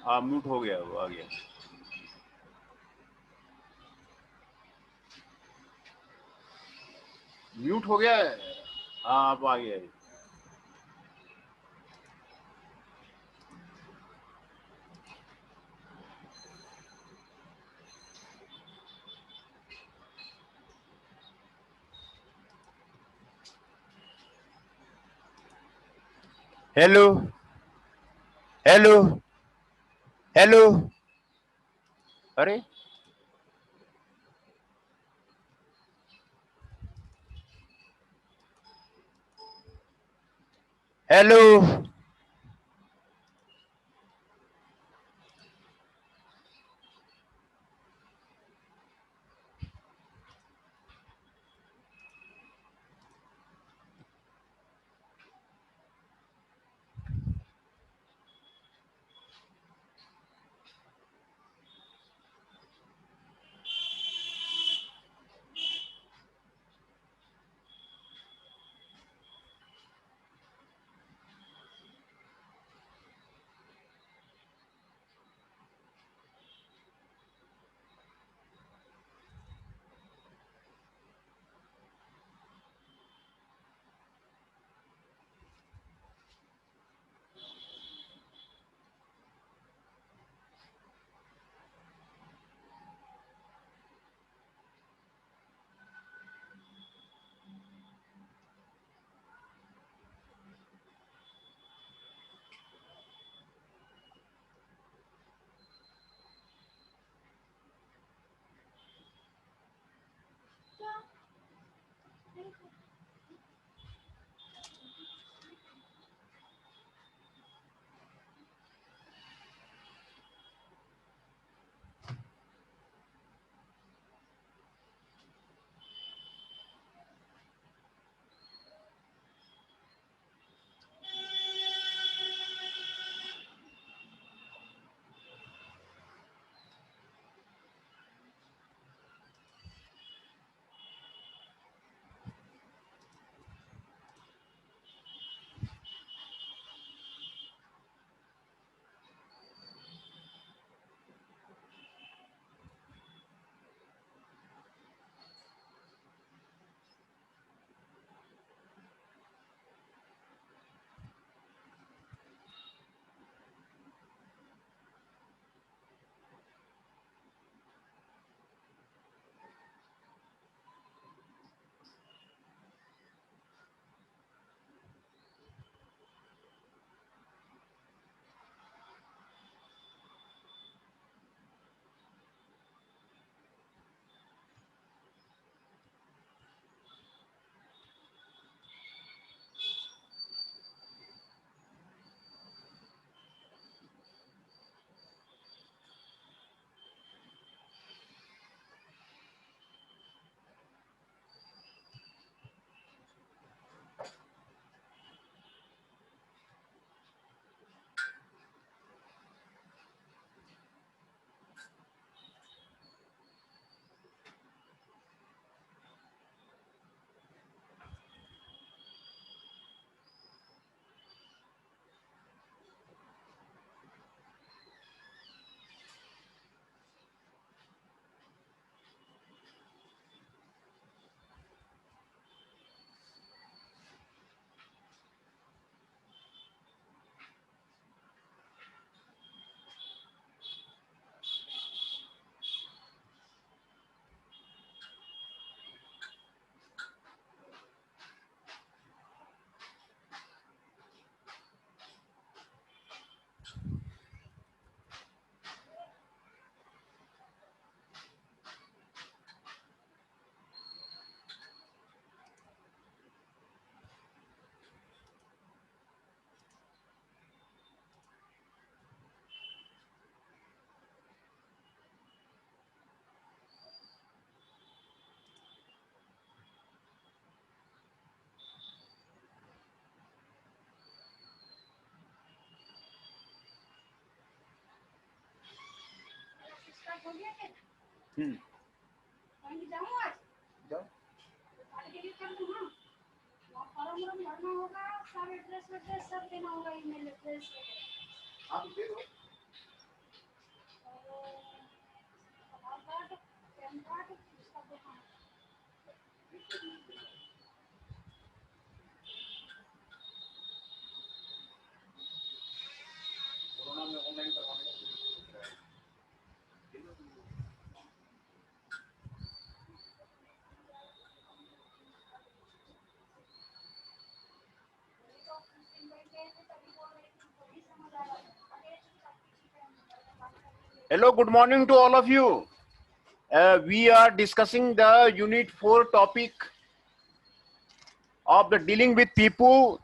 हाँ म्यूट हो गया, वो आ गया। म्यूट हो गया है। हाँ अब आ गया है। Hello hello hello. अरे हेलो। जाओ। फॉर्म भरना होगा, सारे ड्रेस वड्रेस सब देना होगा, ईमेल एड्रेस आप दे दो। Hello, good morning to all of you. We are discussing the Unit 4 topic of the dealing with people,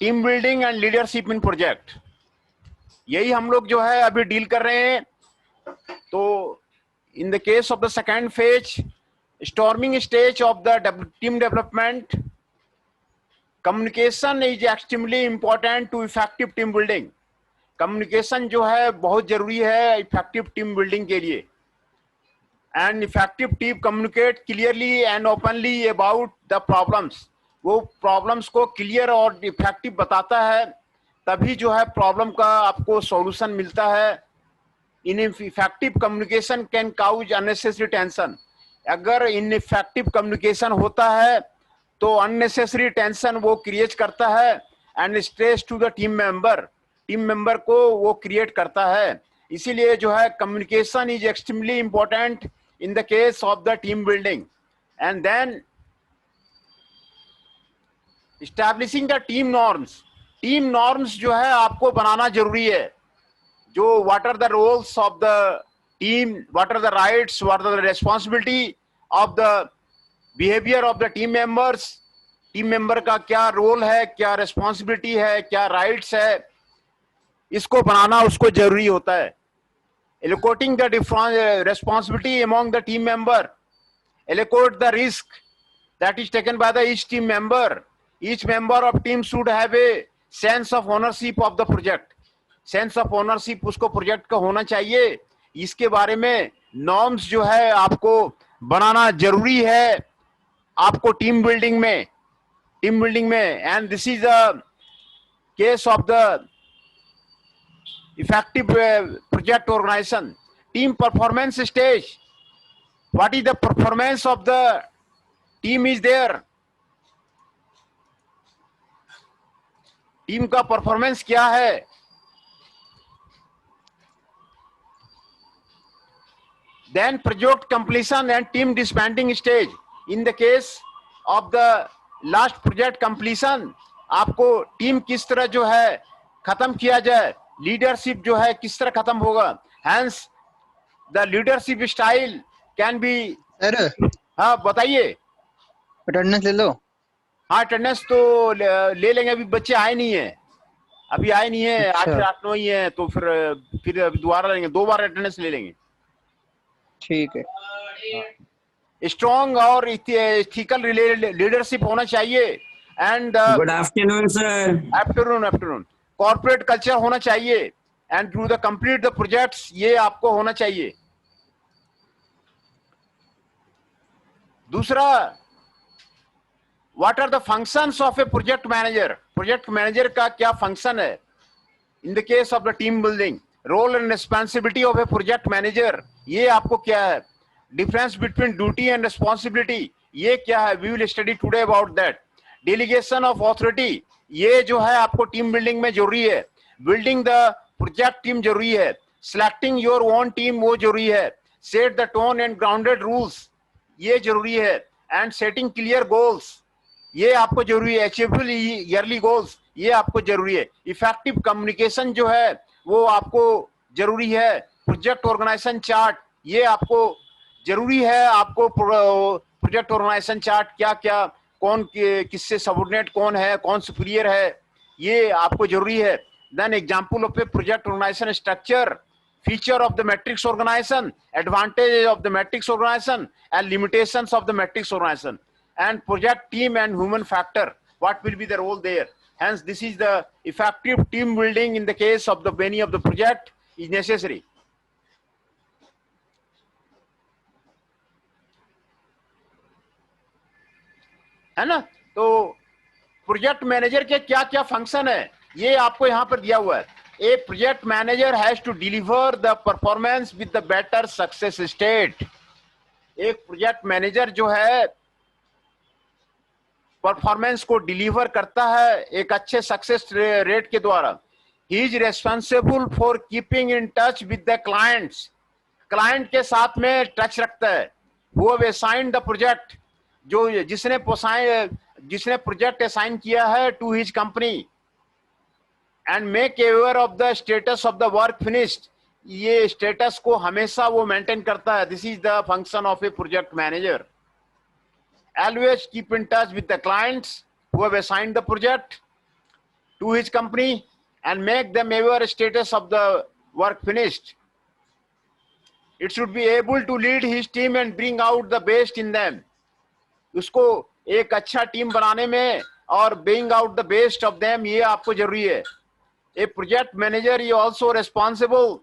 team building and leadership in project. यही हम लोग जो है अभी डील कर रहे हैं. तो in the case of the second phase, storming stage of the team development, communication is extremely important to effective team building. Communication जो है बहुत जरूरी है इफेक्टिव टीम बिल्डिंग के लिए. And effective team communicate clearly and openly about the problems. वो problems को clear और इफेक्टिव बताता है, तभी जो है प्रॉब्लम का आपको सॉल्यूशन मिलता है. Ineffective communication can cause unnecessary tension. अगर इनइफेक्टिव कम्युनिकेशन होता है तो अननेसेसरी टेंशन वो क्रिएट करता है and stress to the team member को वो क्रिएट करता है. इसीलिए जो है communication is extremely important in the case of the team building. And then establishing the team norms जो है आपको बनाना जरूरी है. जो what are the roles of the team, what are the rights, what are the responsibility of the behaviour of the team members. Team member का क्या role है, क्या रिस्पॉन्सिबिलिटी है, क्या राइट्स है, इसको बनाना उसको जरूरी होता है. Allocating the responsibility among the team member, allocate the risk that is taken by the each team member. Each member of team should have a sense of ownership of the project. Sense of ownership उसको project का होना चाहिए. इसके बारे में norms जो है आपको बनाना जरूरी है आपको टीम बिल्डिंग में. And this is the case of the effective project organization. Team performance stage. What is the performance of the team is there? Team का परफॉर्मेंस क्या है? Then project completion and team disbanding stage. In the case of the last project completion, आपको team किस तरह जो है खत्म किया जाए, लीडरशिप जो है किस तरह खत्म होगा. Hence the leadership style can be. Sir हाँ बताइए. अटेंडेंस ले लो. हाँ अटेंडेंस तो ले लेंगे. अभी बच्चे आए नहीं है, अभी आए नहीं है. अच्छा. 8-9 ही है, तो फिर अभी दोबारा लेंगे. 2 बार अटेंडेंस ले लेंगे. ठीक है. स्ट्रॉन्ग और इथिकल लीडरशिप होना चाहिए. And good afternoon sir. Afternoon. Corporate culture होना चाहिए and to the complete the projects, ये आपको होना चाहिए. दूसरा, what are the functions of a project manager. Project manager का क्या फंक्शन है in the case of the team building. Role and responsibility of a project manager, ये आपको क्या है. Difference between duty and responsibility, ये क्या है. We will study today about that. Delegation of authority, ये जो है आपको टीम बिल्डिंग में जरूरी है. बिल्डिंग द प्रोजेक्ट टीम जरूरी है. सिलेक्टिंग योर ओन टीम वो जरूरी है. Set the tone and grounded rules, ये जरूरी है. एंड सेटिंग क्लियर गोल्स, ये आपको जरूरी है. अचीवेबल ईयरली गोल्स, ये आपको जरूरी है. इफेक्टिव कम्युनिकेशन जो है वो आपको जरूरी है. प्रोजेक्ट ऑर्गेनाइजेशन चार्ट, ये आपको जरूरी है. आपको प्रोजेक्ट ऑर्गेनाइजेशन चार्ट क्या क्या, कौन किससे सबऑर्डिनेट कौन है, कौन सुपीरियर है, ये आपको जरूरी है. Then example of a project organisation structure, feature of the matrix organisation, advantage of the matrix organisation and limitations of the matrix organisation, and project team and human factor, what will be the role there. Hence, this is the effective team building in the case of the many of the project is necessary. है ना. तो project manager के क्या क्या function है ये आपको यहां पर दिया हुआ है. A project manager has to deliver the performance with the better success state. एक प्रोजेक्ट मैनेजर जो है परफॉर्मेंस को डिलीवर करता है एक अच्छे सक्सेस रेट के द्वारा। ही is responsible for keeping in touch with the clients, client के साथ में टच रखता है। वो असाइन द प्रोजेक्ट, जो जिसने प्रोजेक्ट असाइन किया है to his company, and make aware of the status of the work finished, ये स्टेटस को हमेशा वो मेंटेन करता है। This is the function of a project manager. Always keep in touch with the clients who have assigned the project to his company and make them aware status of the work finished. It should be able to lead his team and bring out the best in them. उसको एक अच्छा team बनाने में और bring out the best of them, ये आपको जरूरी है। A project manager is also responsible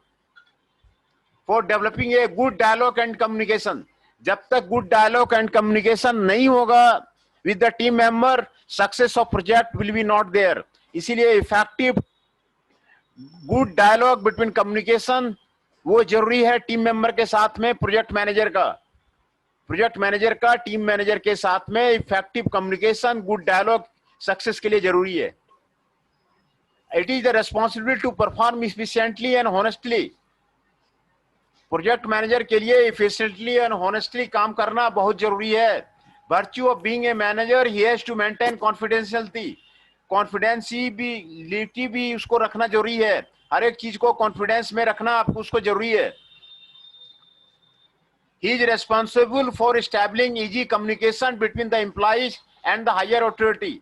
for developing a good dialogue and communication. जब तक गुड डायलॉग एंड कम्युनिकेशन नहीं होगा with the team member, success of project will be not there. इसीलिए effective good dialogue between communication वो जरूरी है team member के साथ में। प्रोजेक्ट मैनेजर का टीम मैनेजर के साथ में effective communication, good dialogue success के लिए जरूरी है। It is the responsibility to perform efficiently and honestly. Project manager के लिए इफिशिएंटली एंड हॉनेस्टली काम करना बहुत जरूरी है। Virtue of being a manager, he has to maintain confidentiality भी उसको रखना जरूरी है। हर एक चीज को कॉन्फिडेंस में रखना आपको उसको जरूरी है। He is responsible for establishing easy communication between the employees and the higher authority.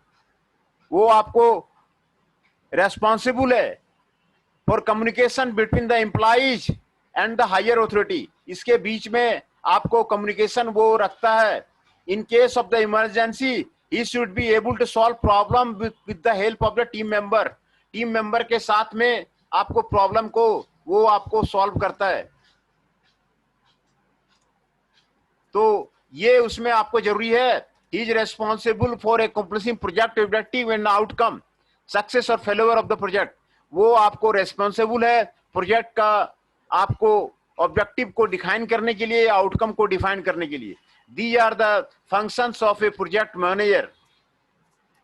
वो आपको रेस्पॉन्सिबल है for communication between the employees and the higher authority. इसके बीच में आपको कम्युनिकेशन वो रखता है। In case of the emergency he should be able to solve problem with the help of the team member के साथ में आपको प्रॉब्लम को वो आपको सॉल्व करता है। तो ये उसमें आपको जरूरी है। He is responsible for accomplishing project objective and outcome, success और फेल्योर ऑफ द प्रोजेक्ट। वो आपको रेस्पॉन्सिबल है प्रोजेक्ट का आपको ऑब्जेक्टिव को डिफाइन करने के लिए, आउटकम को डिफाइन करने के लिए। These are the functions of a project manager.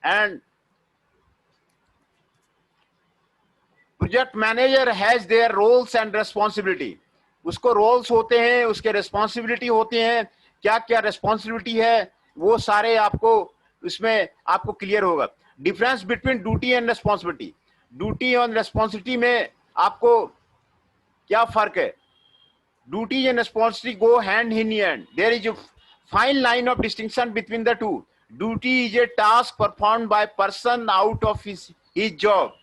And project manager has their roles and responsibility. उसको रोल्स होते हैं, उसके रेस्पॉन्सिबिलिटी होते हैं। क्या क्या रेस्पॉन्सिबिलिटी है वो सारे आपको इसमें आपको क्लियर होगा। Difference between duty and responsibility, duty और रेस्पॉन्सिबिलिटी में आपको क्या फर्क है? Duty and responsibility go hand in hand. There is a fine line of distinction between the two. Duty is a task performed by person out of his job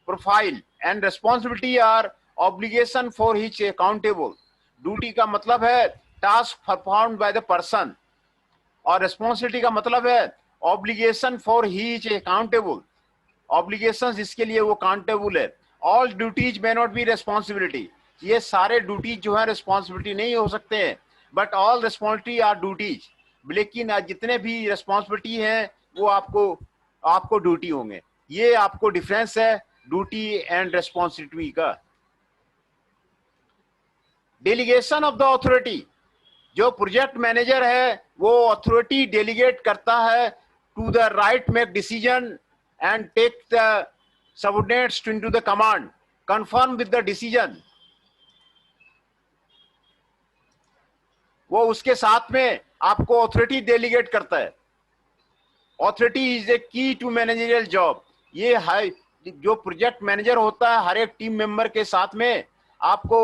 profile and responsibility are obligation for his accountable. Duty का मतलब है task performed by the person और responsibility का मतलब है obligation for his accountable, obligation जिसके लिए वो अकाउंटेबल है। All duties may not be responsibility. ये सारे ड्यूटी जो है रिस्पॉन्सिबिलिटी नहीं हो सकते हैं, but all responsibility are duties. लेकिन जितने भी रिस्पॉन्सिबिलिटी हैं वो आपको ड्यूटी होंगे। ये आपको डिफरेंस है ड्यूटी एंड रिस्पॉन्सिबिलिटी का। डेलीगेशन ऑफ द अथॉरिटी, जो प्रोजेक्ट मैनेजर है वो अथॉरिटी डेलीगेट करता है to the right make decision and take the subordinates into the command, confirm with the decision। वो उसके साथ में आपको अथॉरिटी डेलीगेट करता है। अथॉरिटी इज ए की टू मैनेजरियल जॉब। ये है जो प्रोजेक्ट मैनेजर होता है हर एक टीम मेंबर के साथ में आपको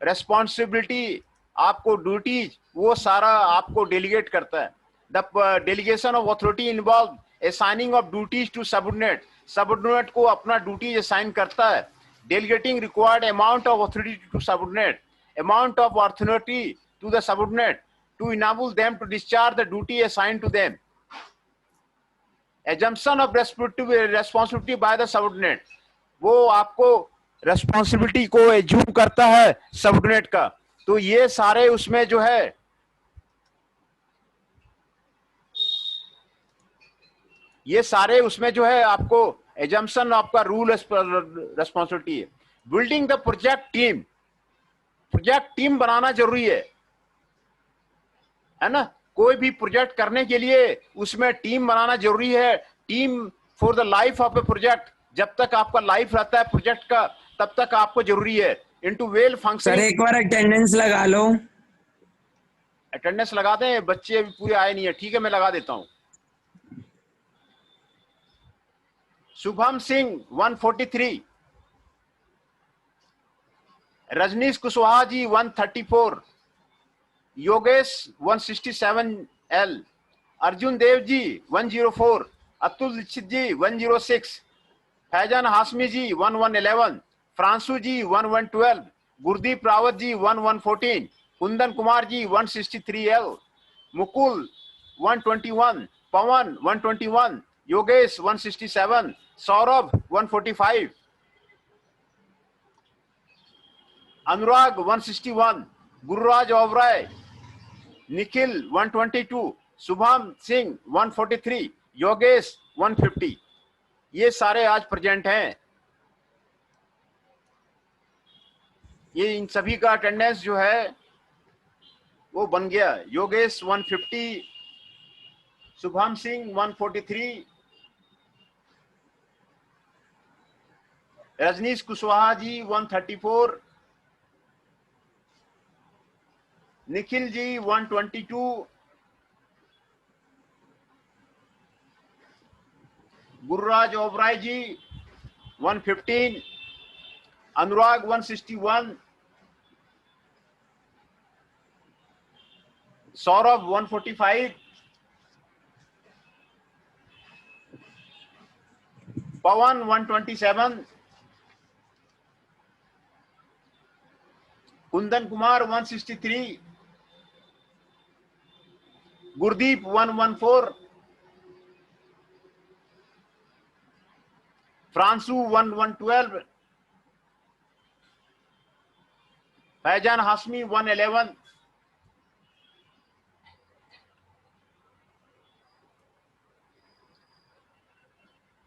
रेस्पॉन्सिबिलिटी, आपको ड्यूटीज वो सारा आपको डेलीगेट करता है। The delegation of authority involve assigning of duties to subordinate. Subordinate को अपना ड्यूटी असाइन करता है। Delegating required amount of authority to subordinate, amount of authority to the subordinate to enable them to discharge the duty assigned to them. assumption of responsibility by the subordinate, वो आपको responsibility को assume करता है subordinate का। तो ये सारे उसमें जो है आपको एजम्पशन आपका रूल रेस्पॉन्सिबिलिटी है। बिल्डिंग द प्रोजेक्ट टीम बनाना जरूरी है। है ना। कोई भी प्रोजेक्ट करने के लिए उसमें टीम बनाना जरूरी है। Team for the life of a project, जब तक आपका लाइफ रहता है प्रोजेक्ट का तब तक आपको जरूरी है। Into well sir functioning. एक बार अटेंडेंस लगा लो। अटेंडेंस लगा दें, बच्चे अभी पूरे आए नहीं है, ठीक है मैं लगा देता हूं। शुभम सिंह 143, रजनीश कुशवाहा जी 134, योगेश 167L, अर्जुन देव जी 104, अतुल दीक्षित जी 106, फैजान हाशमी जी 1111, फ्रांसू जी 1112, गुरदीप रावत जी 1114, कुंदन कुमार जी 163L, मुकुल 121, पवन 121, योगेश 167, सौरभ 145, अनुराग 161, गुरुराज ओबराय, निखिल 122, शुभम सिंह 143, योगेश 150। ये सारे आज प्रेजेंट हैं। ये इन सभी का अटेंडेंस जो है वो बन गया। योगेश 150, शुभम सिंह 143, रजनीश कुशवाहा जी 134, निखिल जी 122, गुरुराज ओबराय जी 115, अनुराग 161, सौरभ 145, पवन 127, कुंदन कुमार 163, गुरदीप 114, फ्रांसू 1112, फैजान हाशमी 111,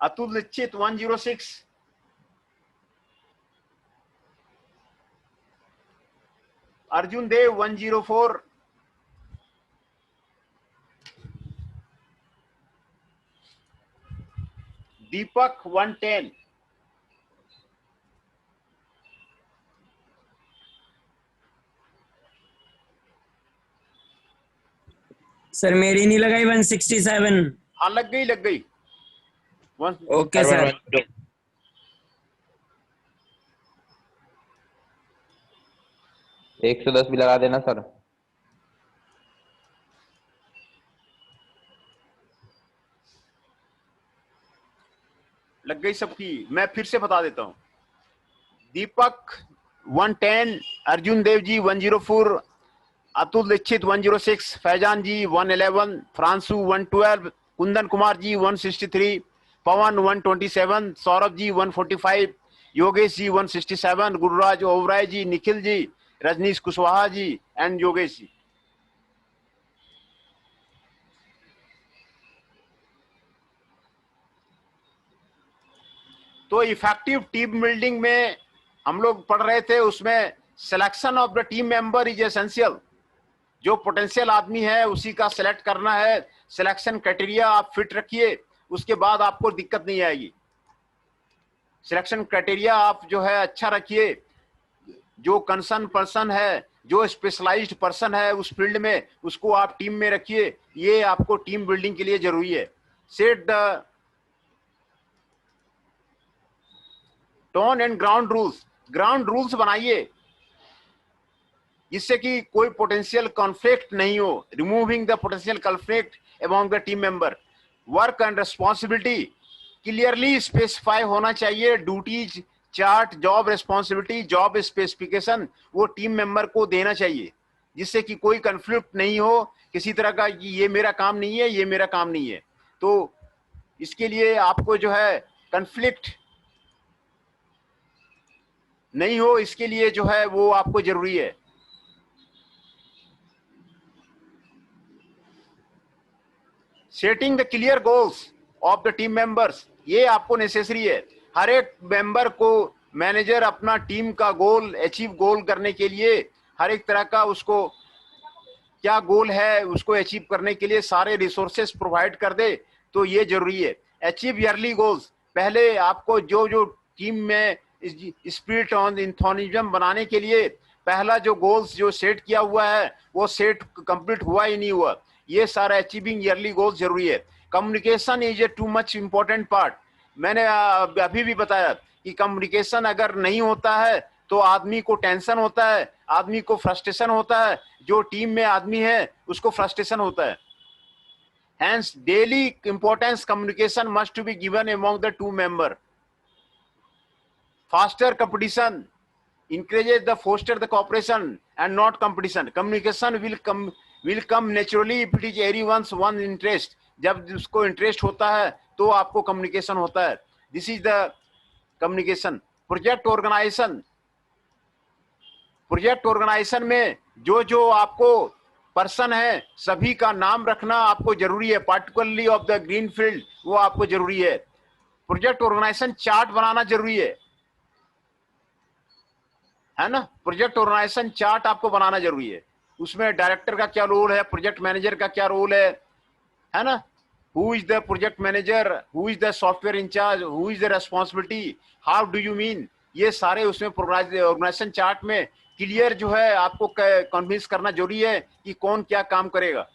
अतुल दीक्षित 106, अर्जुन देव 104, दीपक 110, सर मेरी नहीं लगाई 167। हाँ लग गई लग गई। Okay sir. 110 भी लगा देना सर। लग गई सबकी। मैं फिर से बता देता हूं। दीपक 110, अर्जुन देव जी 104, अतुल दीक्षित 106, फैजान जी 111, फ्रांसू 112, कुंदन कुमार जी 163, पवन 127, सौरभ जी 145, योगेश जी 167, गुरुराज ओबराय जी, निखिल जी, रजनीश कुशवाहा जी एंड योगेश जी। तो इफेक्टिव टीम बिल्डिंग में हम लोग पढ़ रहे थे, उसमें selection of the team member is essential. जो पोटेंशियल आदमी है उसी का सिलेक्ट करना है। सिलेक्शन क्राइटेरिया आप फिट रखिए, उसके बाद आपको दिक्कत नहीं आएगी। सिलेक्शन क्राइटेरिया आप जो है अच्छा रखिए। जो कंसर्न पर्सन है, जो स्पेशलाइज्ड पर्सन है उस फील्ड में, उसको आप टीम में रखिए। ये आपको टीम बिल्डिंग के लिए जरूरी है। Set the tone and ground rules बनाइए जिससे कि कोई पोटेंशियल कॉन्फ्लिक्ट नहीं हो। Removing the potential conflict among the team member. Work and responsibility clearly specify होना चाहिए। Duties chart, job responsibility, job specification वो टीम मेंबर को देना चाहिए जिससे कि कोई कॉन्फ्लिक्ट नहीं हो किसी तरह का कि ये मेरा काम नहीं है, ये मेरा काम नहीं है। तो इसके लिए आपको जो है कॉन्फ्लिक्ट नहीं हो, इसके लिए जो है वो आपको जरूरी है। Setting the clear goals of the team members, ये आपको नेसेसरी है। हर एक मेंबर को मैनेजर अपना टीम का गोल अचीव करने के लिए हर एक तरह का उसको क्या गोल है उसको अचीव करने के लिए सारे रिसोर्सेस प्रोवाइड कर दे, तो ये जरूरी है। अचीव ईयरली गोल्स, पहले आपको जो जो टीम में स्पिरिट ऑन इंथोनिज्म बनाने के लिए पहला जो गोल्स जो सेट किया हुआ है वो सेट कंप्लीट हुआ ही नहीं हुआ, ये सारा अचीविंग ईयरली गोल्स जरूरी है। Communication is a too much important part. मैंने अभी भी बताया कि कम्युनिकेशन अगर नहीं होता है तो आदमी को टेंशन होता है, आदमी को फ्रस्ट्रेशन होता है, जो टीम में आदमी है उसको फ्रस्ट्रेशन होता है। Hence, daily importance communication must to be given among the two member. Faster competition encourages the foster the cooperation and not competition. Communication will come naturally if it is everyone's one interest. जब उसको interest होता है तो आपको communication होता है। This is the communication. Project organisation में जो जो आपको पर्सन है सभी का नाम रखना आपको जरूरी है, particularly of the green field, वो आपको जरूरी है। प्रोजेक्ट ऑर्गेनाइजेशन चार्ट बनाना जरूरी है ना। प्रोजेक्ट ऑर्गेनाइजेशन चार्ट आपको बनाना जरूरी है। उसमें डायरेक्टर का क्या रोल है, प्रोजेक्ट मैनेजर का क्या रोल है ना। Who is the project manager, who is the software incharge, who is the responsibility, how do you mean, ये सारे उसमें ऑर्गेनाइजेशन चार्ट में क्लियर जो है आपको कन्विंस करना जरूरी है कि कौन क्या काम करेगा,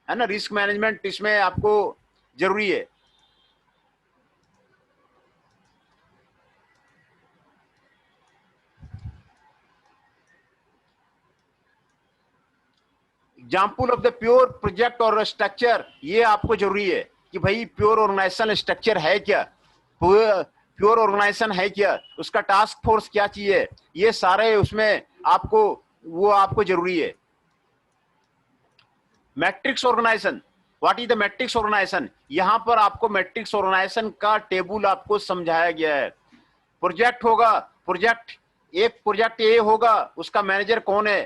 है ना। रिस्क मैनेजमेंट इसमें आपको जरूरी है। Example of the pure project और स्ट्रक्चर, ये आपको जरूरी है कि भाई प्योर ऑर्गेनाइजेशन स्ट्रक्चर है क्या, प्योर ऑर्गेनाइजेशन है क्या, उसका टास्क फोर्स क्या चाहिए, ये सारे उसमें आपको वो आपको जरूरी है। Matrix organisation, what is the matrix organisation, यहां पर आपको मैट्रिक्स ऑर्गेनाइजेशन का टेबल आपको समझाया गया है। प्रोजेक्ट होगा, एक प्रोजेक्ट ए होगा, उसका मैनेजर कौन है,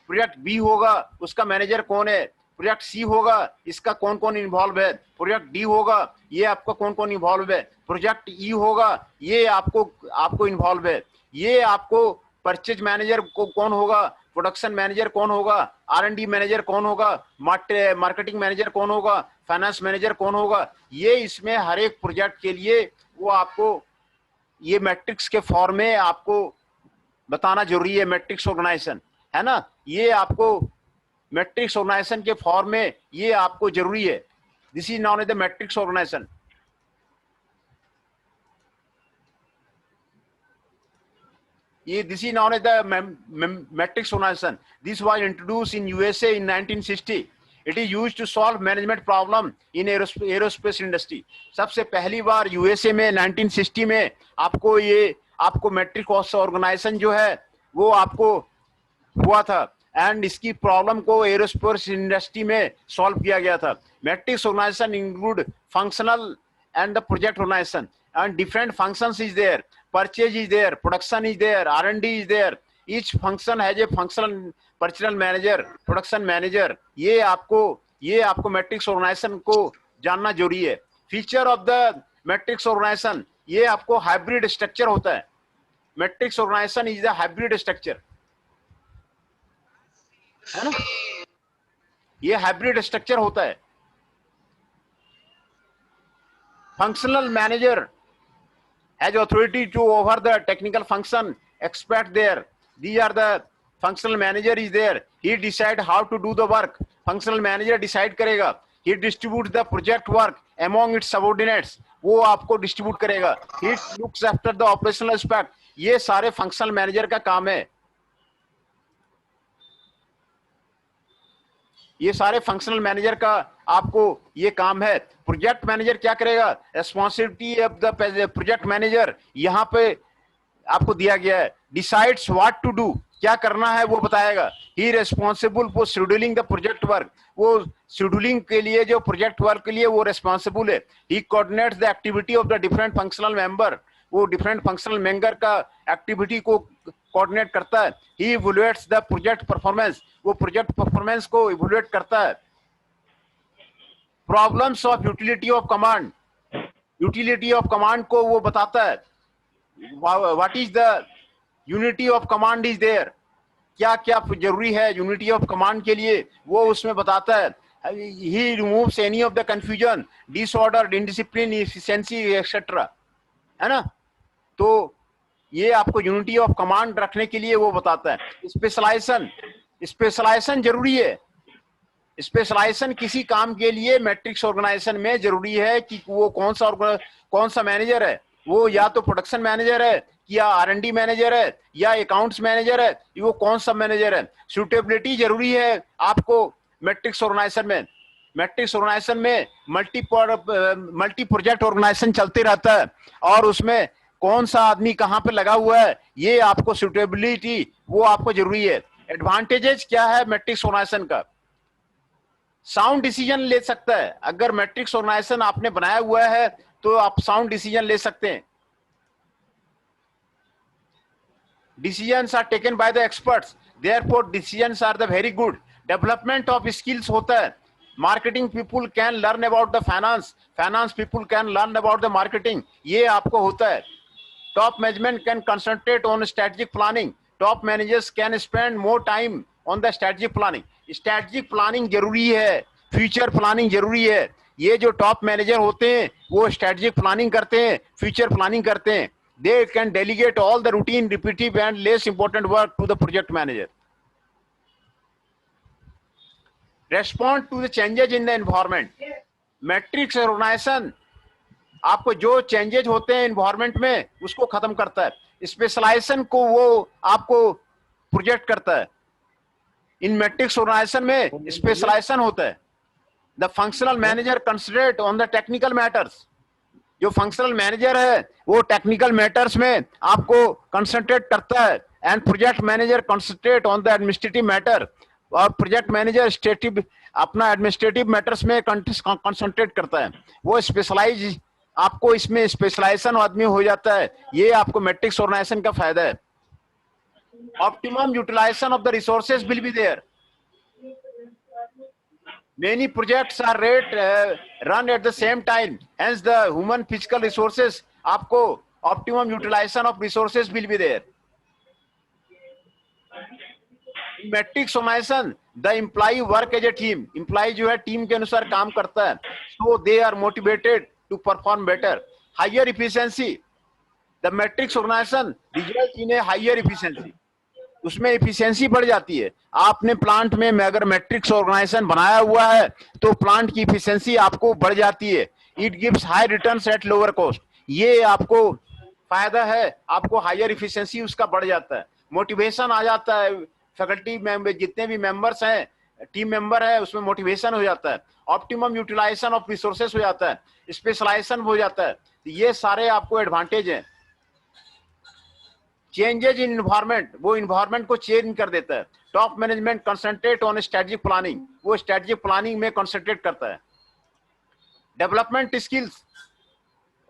प्रोजेक्ट बी होगा उसका मैनेजर कौन है, प्रोजेक्ट सी होगा इसका कौन कौन इन्वॉल्व है, प्रोजेक्ट डी होगा ये आपका कौन कौन इन्वॉल्व है, प्रोजेक्ट ई होगा ये आपको इन्वॉल्व है, ये आपको परचेज मैनेजर को कौन होगा, प्रोडक्शन मैनेजर कौन होगा, R&D मैनेजर कौन होगा, मार्केटिंग मैनेजर कौन होगा, फाइनेंस मैनेजर कौन होगा, ये इसमें हर एक प्रोजेक्ट के लिए वो आपको ये मैट्रिक्स के फॉर्म में आपको बताना जरूरी है। मैट्रिक्स ऑर्गेनाइजेशन है ना, ये आपको मैट्रिक्स ऑर्गेनाइजेशन के फॉर्म में ये आपको जरूरी है। This is known as the matrix organisation. This is known as the matrix organization. This was introduced in USA in 1960. It is used to solve management problem in aerospace industry. सबसे पहली बार USA में 1960 में आपको matrix organisation जो है वो आपको हुआ था एंड इसकी प्रॉब्लम को एरोस्पेस इंडस्ट्री में सॉल्व किया गया था। Matrix organisation include functional and the project organization and different functions is there, purchase is there, production is there, R&D is there, each function has a functional personnel manager, production manager। ये आपको matrix organisation को जानना जरूरी है। Feature of the matrix organisation, ये आपको hybrid structure होता है। Matrix organisation is the hybrid structure, है ना, ये हाइब्रिड स्ट्रक्चर होता है। Functional manager has authority to over the technical function, expert there. These are the functional manager is there. He decide how to do the work. Functional manager decide करेगा. He distributes the project work among its subordinates. वो आपको distribute करेगा. He looks after the operational aspect. ये सारे functional manager का काम है। ये सारे फंक्शनल मैनेजर का आपको ये काम है। प्रोजेक्ट मैनेजर क्या करेगा, responsibility of the project manager यहाँ पे आपको दिया गया है। डिसाइड्स व्हाट टू डू, क्या करना है वो बताएगा। He responsible for scheduling the project work, वो शेड्यूलिंग के लिए जो प्रोजेक्ट वर्क के लिए वो रेस्पॉन्सिबल है। He coordinates the activity of the different functional member, वो डिफरेंट फंक्शनल मेंबर का एक्टिविटी को कोऑर्डिनेट करता है। He evaluates the project performance, वो प्रोजेक्ट परफॉर्मेंस को इवैल्यूएट करता है। Problems of utility of command, utility of command को वो बताता है। What is the unity of command is there, क्या क्या जरूरी है यूनिटी ऑफ कमांड के लिए, वो उसमें बताता है. He removes any of the confusion, disorder, indiscipline, efficiency etcetera, है ना. तो ये आपको यूनिटी ऑफ कमांड रखने के लिए वो बताता है. स्पेशलाइजेशन, स्पेशलाइजेशन जरूरी है. स्पेशलाइजेशन किसी काम के लिए मैट्रिक्स ऑर्गेनाइजेशन में जरूरी है कि वो कौन सा मैनेजर है. वो या तो प्रोडक्शन मैनेजर है, या R&D मैनेजर है, या अकाउंट्स मैनेजर है, वो कौन सा मैनेजर है. सूटेबिलिटी जरूरी है आपको मैट्रिक्स ऑर्गेनाइजेशन में. मैट्रिक्स ऑर्गेनाइजेशन में मल्टी प्रोजेक्ट ऑर्गेनाइजेशन चलते रहता है, और उसमें कौन सा आदमी कहाँ पे लगा हुआ है, ये आपको सूटेबिलिटी वो आपको जरूरी है. एडवांटेजेस क्या है मैट्रिक्स ऑर्गेनाइजेशन का? साउंड डिसीजन ले सकता है. अगर मैट्रिक्स ऑर्गेनाइजेशन आपने बनाया हुआ है तो आप साउंड डिसीजन ले सकते हैं. Decisions are taken by the experts, therefore decisions are the very good. Development of skills होता है. Marketing people can learn about the finance, finance people can learn about the marketing, ये आपको होता है. Top management can concentrate on strategic planning, top managers can spend more time on the strategic planning. Strategic planning जरूरी है, future planning जरूरी है. ये जो टॉप मैनेजर होते हैं वो स्ट्रेटेजिक प्लानिंग करते हैं, फ्यूचर प्लानिंग करते हैं. They can delegate all the routine, repetitive and less important work to the project manager. Respond to the changes in the environment. Matrix organisation आपको जो चेंजेस होते हैं एनवायरमेंट में उसको खत्म करता है. स्पेशलाइजेशन को वो आपको प्रोजेक्ट करता है. इन मैट्रिक्स ऑर्गेनाइजेशन में स्पेशलाइजेशन होता है. The functional manager concentrate on the technical matters. जो फंक्शनल मैनेजर है वो टेक्निकल मैटर्स में आपको कंसंट्रेट करता है. And project manager concentrate on the administrative matter. और प्रोजेक्ट मैनेजर स्टेटिव अपना एडमिनिस्ट्रेटिव मैटर्स में कंसंट्रेट करता है. वो स्पेशलाइज आपको इसमें स्पेशलाइजेशन आदमी हो जाता है. ये आपको मैट्रिक्स ऑर्गेनाइजेशन का फायदा है. Optimum utilisation of the resources will be there. Many projects are run at the same time, hence the human physical resources, आपको optimum utilization of resources will be there. In matrix organization, the employee work as a team. Employee जो है team के अनुसार काम करता है, so they are motivated to perform better. Higher efficiency. The matrix organization result in a higher efficiency. उसमें efficiency बढ़ जाती है. आपने प्लांट में अगर मैट्रिक्स ऑर्गेनाइजेशन बनाया हुआ है तो प्लांट की एफिशिएंसी आपको बढ़ जाती है. It gives high returns at lower cost. ये आपको फायदा है, आपको हायर एफिशिएंसी उसका बढ़ जाता है. मोटिवेशन आ जाता है. फैकल्टी में जितने भी मेंबर्स हैं, टीम मेंबर है, उसमें मोटिवेशन हो जाता है. ऑप्टिमम यूटिलाइजेशन ऑफ रिसोर्सेस हो जाता है. स्पेशलाइजेशन हो जाता है. ये सारे आपको एडवांटेज हैं. चेंजेज इन इन्वायरमेंट, वो इन्वायरमेंट को चेंज कर देता है. Top management concentrate on strategic planning, वो स्ट्रेटेजिक प्लानिंग में कंसंट्रेट करता है. डेवलपमेंट स्किल्स,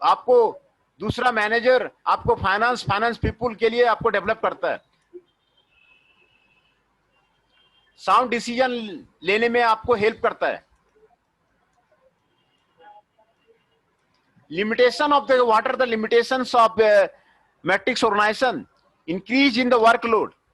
आपको दूसरा मैनेजर आपको फाइनेंस पीपुल के लिए आपको डेवलप करता है. साउंड डिसीजन लेने में आपको हेल्प करता है. Limitation of the what are the limitations of matrix organisation. Increase in the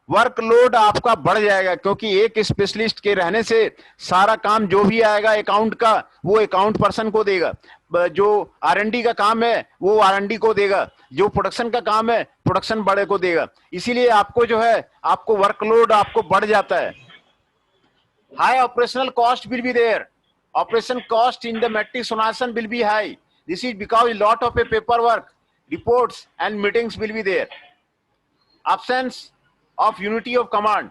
workload आपका बढ़ जाएगा, क्योंकि एक स्पेशलिस्ट के रहने से सारा काम जो भी आएगा अकाउंट का वो अकाउंट पर्सन को देगा. जो R&D का काम है वो R&D को देगा. जो प्रोडक्शन का काम है प्रोडक्शन बड़े को देगा. इसीलिए आपको जो है आपको वर्कलोड आपको बढ़ जाता है. High operational cost will be there. Operation cost in the matrix organisation will be high. This is because lot of a paper work, reports and meetings will be there. Absence of unity of command,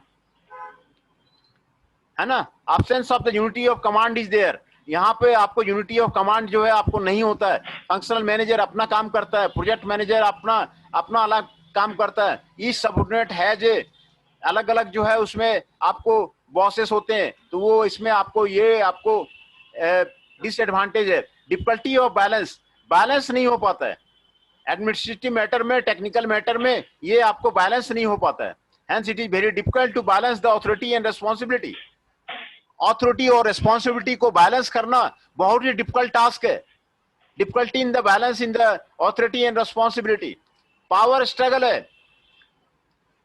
है ना. Absence of the unity of command is there. यहाँ पे आपको unity of command जो है आपको नहीं होता है. फंक्शनल मैनेजर अपना काम करता है, प्रोजेक्ट मैनेजर अपना अलग काम करता है. ईच सबऑर्डिनेट है जो अलग अलग जो है उसमें आपको बॉसेस होते हैं. तो वो इसमें आपको ये आपको डिसएडवांटेज है. डिफिकल्टी ऑफ बैलेंस नहीं हो पाता है. एडमिनिस्ट्रेटिव मैटर में, टेक्निकल मैटर में ये आपको बैलेंस नहीं हो पाता है. Hence it is very difficult to balance the authority and responsibility. Authority और रिस्पांसिबिलिटी को बैलेंस करना बहुत ही डिफिकल्ट टास्क है. Difficulty in the balance in the authority and responsibility. Power struggle है.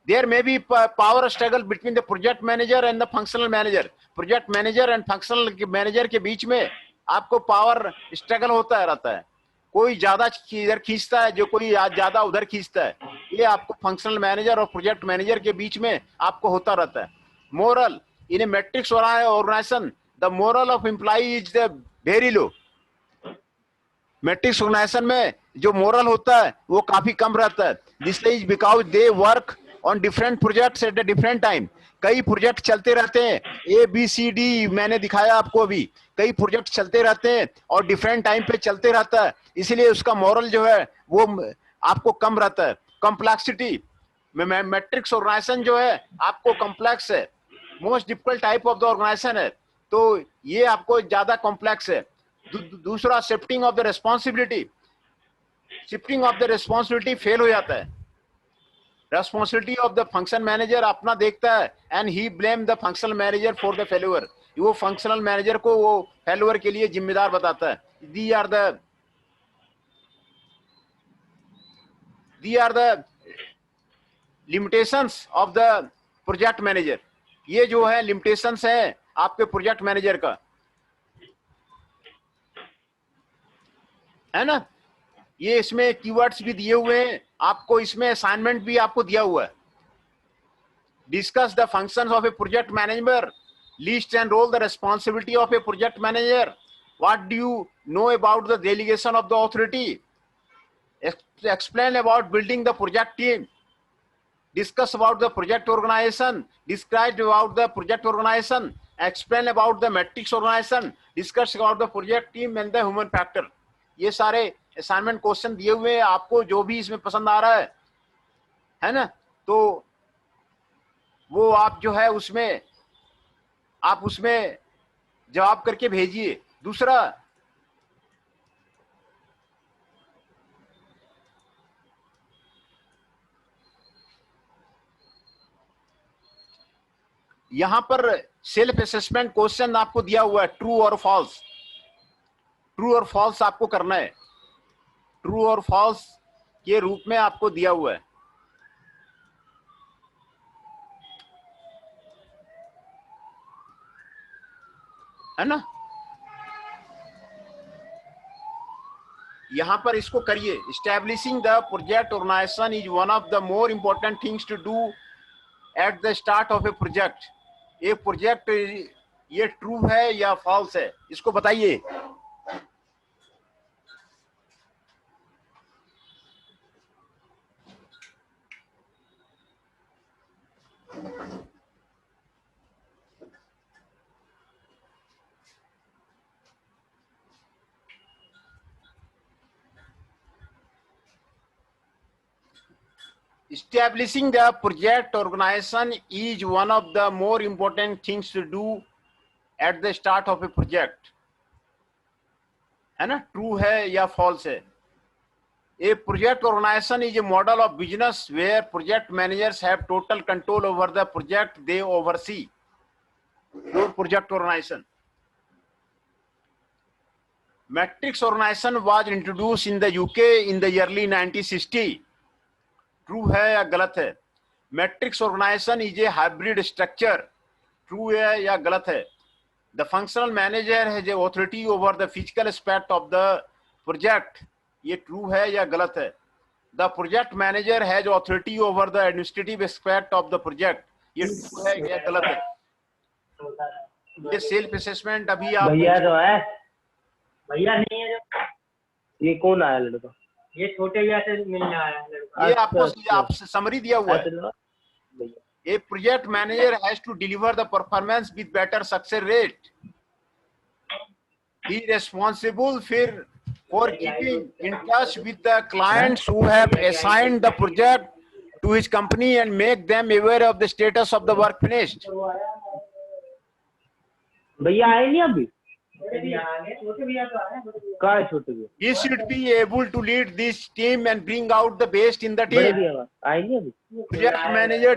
There may be power struggle between the project manager and the functional manager. Project manager and functional manager के बीच में आपको power struggle होता रहता है, कोई ज्यादा इधर खींचता है, जो कोई ज्यादा उधर खींचता है, ये आपको फंक्शनल मैनेजर और प्रोजेक्ट मैनेजर के बीच में आपको होता रहता है. Moral in a matrix organization, the moral of employee is the very low. Matrix organization में जो मोरल होता है वो काफी कम रहता है. This is because they work on different projects at a different time. कई प्रोजेक्ट चलते रहते हैं, ABCD मैंने दिखाया आपको अभी, कई प्रोजेक्ट चलते रहते हैं और डिफरेंट टाइम पे चलते रहता है, इसलिए उसका मॉरल जो है वो आपको कम रहता है. कॉम्प्लेक्सिटी मैट्रिक्स ऑर्गेनाइजेशन जो है आपको कॉम्प्लेक्स है, most difficult type of the organisation है, तो ये आपको ज्यादा कॉम्प्लेक्स है. दूसरा shifting of the responsibility, shifting of the responsibility fail हो जाता है. Responsibility of the function manager अपना देखता है and he blame the functional manager for the failure. वो फंक्शनल मैनेजर को वो फेल्यूर के लिए जिम्मेदार बताता है. These are the limitations of the project manager. ये जो है लिमिटेशंस है आपके प्रोजेक्ट मैनेजर का, है ना. ये इसमें कीवर्ड्स भी दिए हुए हैं आपको, इसमें असाइनमेंट भी आपको दिया हुआ है. Discuss the functions of a project manager, list and role the responsibility of a project manager. What do you know about the delegation of the authority, explain about building the project team, discuss about the project organization, describe about the project organization, explain about the matrix organization, discuss about the project team and the human factor. ये सारे assignment question दिए हुए हैं आपको, जो भी इसमें पसंद आ रहा है ना, तो वो आप जो है उसमें आप उसमें जवाब करके भेजिए. दूसरा यहां पर सेल्फ असेसमेंट क्वेश्चन आपको दिया हुआ है, ट्रू और फॉल्स. ट्रू और फॉल्स आपको करना है, ट्रू और फॉल्स के रूप में आपको दिया हुआ है ना. यहां पर इसको करिए. Establishing the project organization is one of the more important things to do at the start of a project. एक प्रोजेक्ट ये ट्रू है या फॉल्स है, इसको बताइए. Establishing the project organization is one of the more important things to do at the start of a project. है ना, true है या फॉल्स है. A project organization is a model of business where project managers have total control over the project they oversee. Your project organization. Matrix organization was introduced in the UK in the early 1960. True है या गलत है. Matrix organisation is a hybrid structure. True है या गलत है. The functional manager has a authority over the physical aspect of the project. ये true है या गलत है. The project manager has authority over the administrative aspect of the project. ये ट्रू है या गलत है. ये सेल्फ असेसमेंट अभी आप भैया तो है, भैया नहीं है जो. ये कौन आया लड़का? ये छोटे भैया से मिलने आया है लड़का. ये आपको समरी दिया हुआ है. A project manager has to deliver the performance with better success rate. He is responsible for keeping in touch with the clients who have assigned the project to his company and make them aware of the status of the work finished. भैया आए नहीं अभी? छोटे भैया तो आए. कहाँ है छोटे भैया? He should be able to lead this team and bring out the best in the बड़े team. भैया आए नहीं अभी? Project manager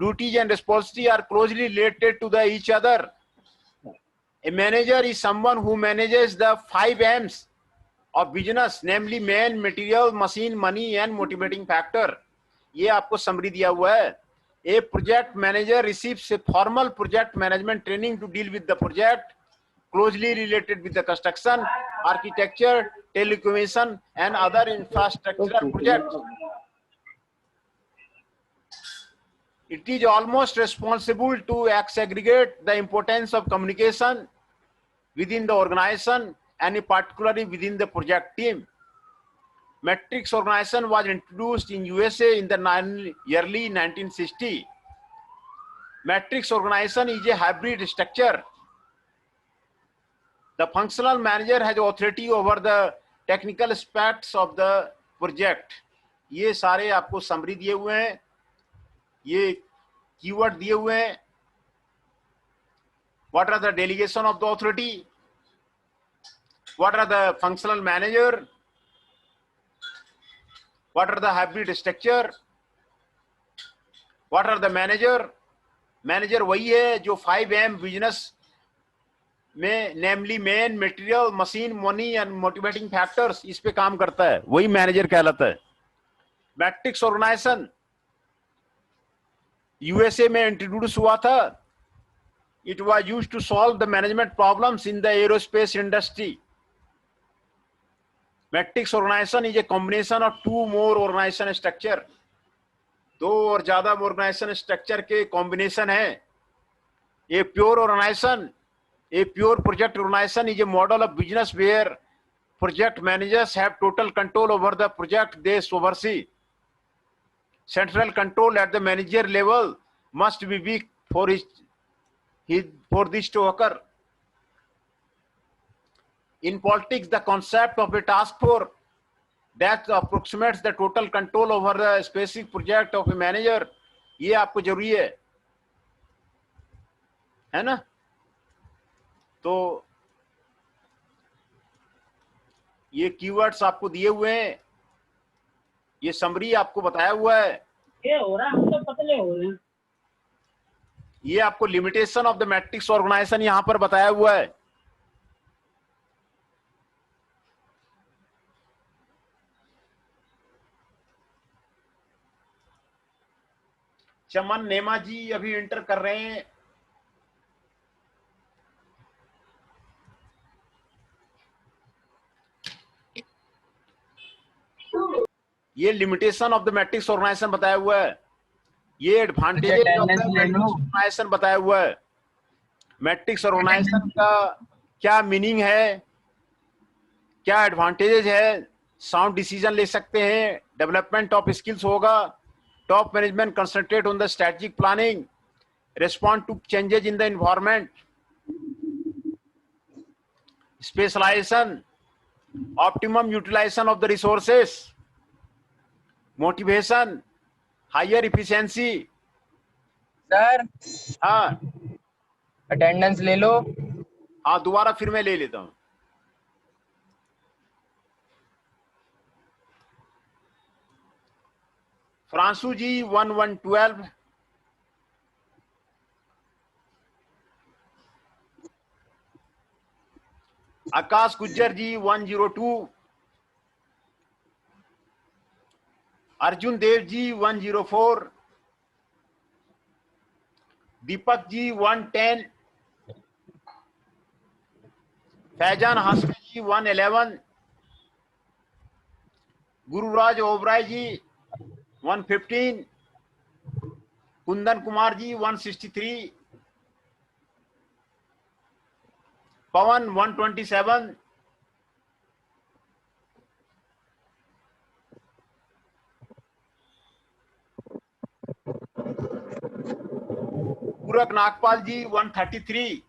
duties and responsibilities are closely related to each other. A manager is someone who manages the 5 M's of business, namely man, material, machine, money, and motivating factor. ये आपको summary दिया हुआ है। A project manager receives a formal project management training to deal with the project closely related with the construction, architecture, telecommunication and other infrastructural projects. It is almost responsible to aggregate the importance of communication within the organization and particularly within the project team. Matrix organization was introduced in USA in the early 1960. Matrix organization is a hybrid structure. The functional manager has authority over the technical aspects of the project. ये सारे आपको summary दिए हुए हैं, ये keyword दिए हुए हैं. What are the delegation of the authority? What are the functional manager? What are the hybrid structure? What are the manager? Manager वही है जो 5M business में namely man, material, machine, money and motivating factors, इस पे काम करता है, वही मैनेजर कहलाता है. मैट्रिक्स ऑर्गेनाइजेशन यूएसए में इंट्रोड्यूस हुआ था. It was used to solve the management problems in the aerospace industry. Matrix organisation is a combination of two more organisation structure. दो और ज्यादा ऑर्गेनाइजेशन स्ट्रक्चर के कॉम्बिनेशन है. A pure organisation, a pure project organization is a model of business where project managers have total control over the project they oversee. Central control at the manager level must be weak for this to occur. In politics, the concept of a task force that approximates the total control over the specific project of a manager, ये आपको जरूरी है ना? तो ये keywords आपको दिए हुए हैं, ये समरी आपको बताया हुआ है. ये हो रहा है, हम तो पतले हो रहे हैं. ये आपको limitation of the matrix organisation यहां पर बताया हुआ है. चमन नेमा जी अभी एंटर कर रहे हैं. ये limitation of the matrix organization बताया हुआ है. ये advantages of the matrix organization बताया हुआ है. मैट्रिक्स ऑर्गेनाइजेशन का क्या मीनिंग है, क्या एडवांटेजेस है, साउंड डिसीजन ले सकते हैं, डेवलपमेंट ऑफ स्किल्स होगा, top management concentrate on the strategic planning, respond to changes in the environment, specialization, optimum utilisation of the resources, motivation, higher efficiency. Sir हाँ अटेंडेंस ले लो. हाँ दोबारा फिर मैं ले लेता हूं. फ्रांसू जी 1112, आकाश गुज्जर जी 102, अर्जुन देव जी 104, दीपक जी 110, फैजान हाशमी जी 111, गुरुराज ओबराय जी 115, कुंदन कुमार जी 163, पवन 127, पूरक नागपाल जी 133,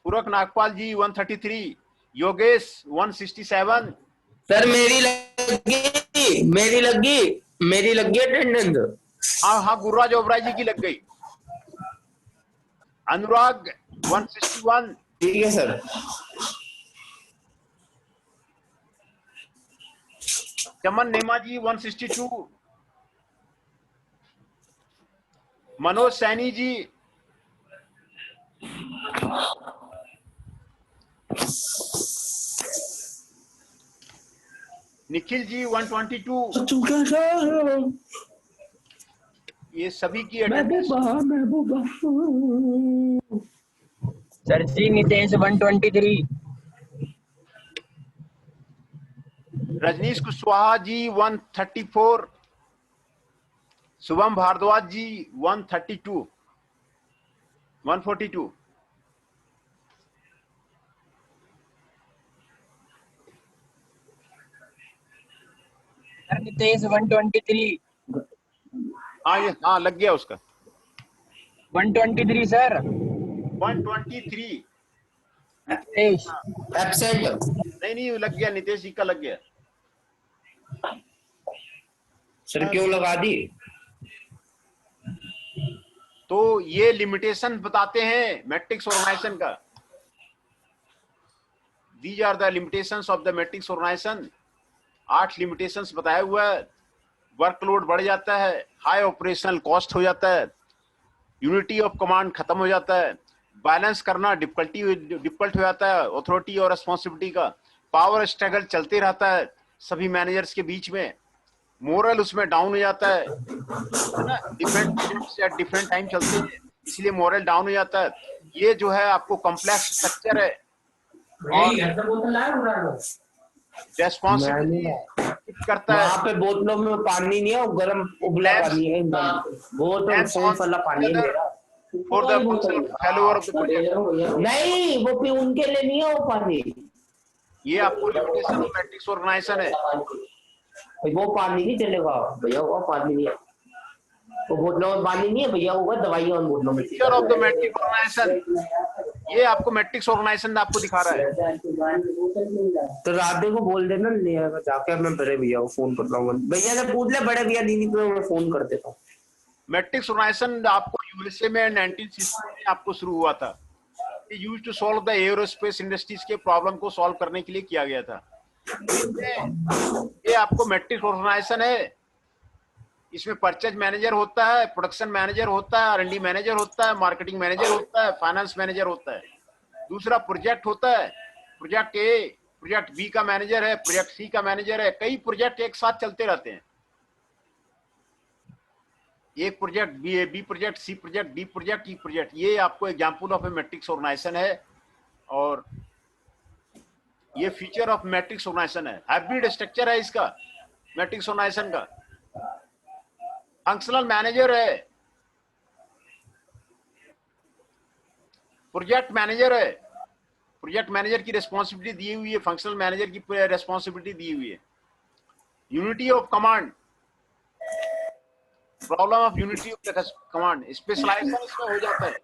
पूरक नागपाल जी 133, योगेश 167. सर मेरी लगी अटेंडेंस. हाँ हाँ गुरुराज ओबराय जी की लग गई. अनुराग 161, ठीक है सर. चमन नेमा जी 162, मनोज सैनी जी निखिल जी 122, ये सभी की अटेंडेंस। सर जी नितेश 123, रजनीश कुशवाहा जी 134, शुभम भारद्वाज जी 132, 142, सर नितेश 123, हाँ लग गया उसका 123 सर 123। नितेश। एब्सेंट। नहीं लग गया, नितेश जी का लग गया। सर क्यों लगा दी? तो ये लिमिटेशन बताते हैं मैट्रिक्स ऑर्गेनाइजेशन का। These are the limitations of the matrix organization. 8 limitations बताया हुआ है। वर्कलोड बढ़ जाता है, हाई ऑपरेशनल कॉस्ट हो जाता है, यूनिटी ऑफ कमांड खत्म हो जाता है, बैलेंस करना डिफिकल्ट हो जाता है अथॉरिटी और रिस्पॉन्सिबिलिटी का, पावर स्ट्रगल चलते रहता है सभी मैनेजर्स के बीच में, मोरल उसमें डाउन हो जाता है ना, different projects at different time चलते हैं, इसलिए मोरल डाउन हो जाता है। ये जो है आपको कॉम्प्लेक्स स्ट्रक्चर है और रेस्पॉन्सिबिलिटी करता है। वहाँ पे बोतलों में पानी नहीं है, वो गर्म उबला पानी है, वो तो सौंफ वाला पानी है मेरा। For the functional failure of the project. नहीं, वो भी उनके लिए नहीं है वो पानी। ये आपको लिमिटेशन ऑफ मैट्रिक्स ऑर्गेनाइजेशन है। वो पानी नहीं चलेगा भैया, वो पानी नहीं है, वो बोतलों में पानी नहीं है भैया, वो दवाइयाँ और बोतलों में। Feature of the matrix organisation, ये आपको मैट्रिक्स ऑर्गेनाइजेशन आपको दिखा रहा है। तो राधे को बोल देना ले आएगा जाके, मैं बड़े भैया को फोन करता हूँ, भैया से पूछ ले, बड़े भैया दीदी को मैं फोन कर देता हूँ। मैट्रिक्स ऑर्गेनाइजेशन आपको यूएसए में 1960 में आपको शुरू हुआ था। Used to solve the aerospace industries के प्रॉब्लम को सॉल्व करने के लिए किया गया था। ये आपको मैट्रिक्स ऑर्गेनाइजेशन है। इसमें परचेज मैनेजर होता है, प्रोडक्शन मैनेजर होता है, R&D मैनेजर होता है, मार्केटिंग मैनेजर होता है, फाइनेंस मैनेजर होता है। दूसरा प्रोजेक्ट होता है, प्रोजेक्ट ए, प्रोजेक्ट बी का मैनेजर है, प्रोजेक्ट सी का मैनेजर है। कई प्रोजेक्ट एक साथ चलते रहते हैं। एक project B project, C project, D project, E project. ये आपको example of a matrix organization है और ये फीचर ऑफ मैट्रिक्स ऑर्गेनाइजेशन है। हाइब्रिड स्ट्रक्चर है इसका मैट्रिक्स ऑर्गेनाइजेशन का। फंक्शनल मैनेजर है, प्रोजेक्ट मैनेजर है, प्रोजेक्ट मैनेजर की रिस्पॉन्सिबिलिटी दी हुई है, फंक्शनल मैनेजर की रिस्पॉन्सिबिलिटी दी हुई है। Unity of command, problem of unity of command, specialization इसमें हो जाता है,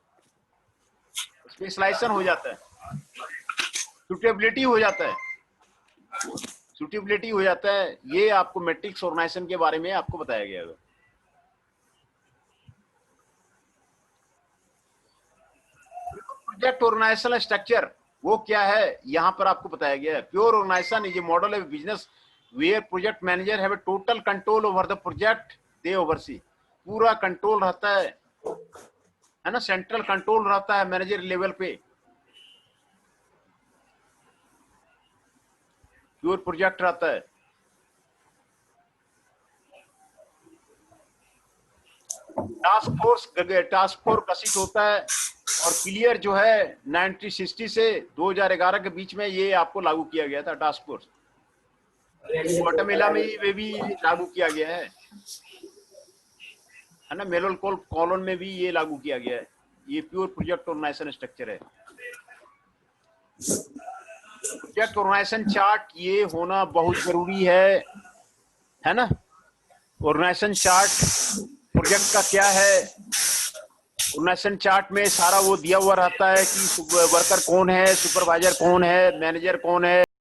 स्पेशलाइजेशन हो जाता है, सुटेबिलिटी हो जाता है, सुटेबिलिटी हो जाता है। ये आपको मैट्रिक्स ऑर्गेनाइजेशन के बारे में आपको बताया गया है। प्रोजेक्ट ऑर्गेनाइजेशनल स्ट्रक्चर वो क्या है, यहां पर आपको बताया गया है। Pure organization is a model of business where project manager have a total control over the project they oversee. पूरा कंट्रोल रहता है ना, सेंट्रल कंट्रोल रहता है मैनेजर लेवल पे। प्योर प्रोजेक्ट रहता है। टास्क फोर्स गठित होता है और क्लियर जो है 1960 से 2011 के बीच में ये आपको लागू किया गया था टास्क फोर्स। ग्वाटेमाला में भी लागू किया गया है ना, मेलोल कॉलोन में भी ये लागू किया गया है। ये प्योर प्रोजेक्ट ऑर्गेनाइजेशन स्ट्रक्चर है। प्रोजेक्ट ऑर्गेनाइजेशन चार्ट ये होना बहुत जरूरी है ना। ऑर्गेनाइजेशन चार्ट प्रोजेक्ट का क्या है, ऑर्गेनाइजेशन चार्ट में सारा वो दिया हुआ रहता है कि वर्कर कौन है, सुपरवाइजर कौन है, मैनेजर कौन है,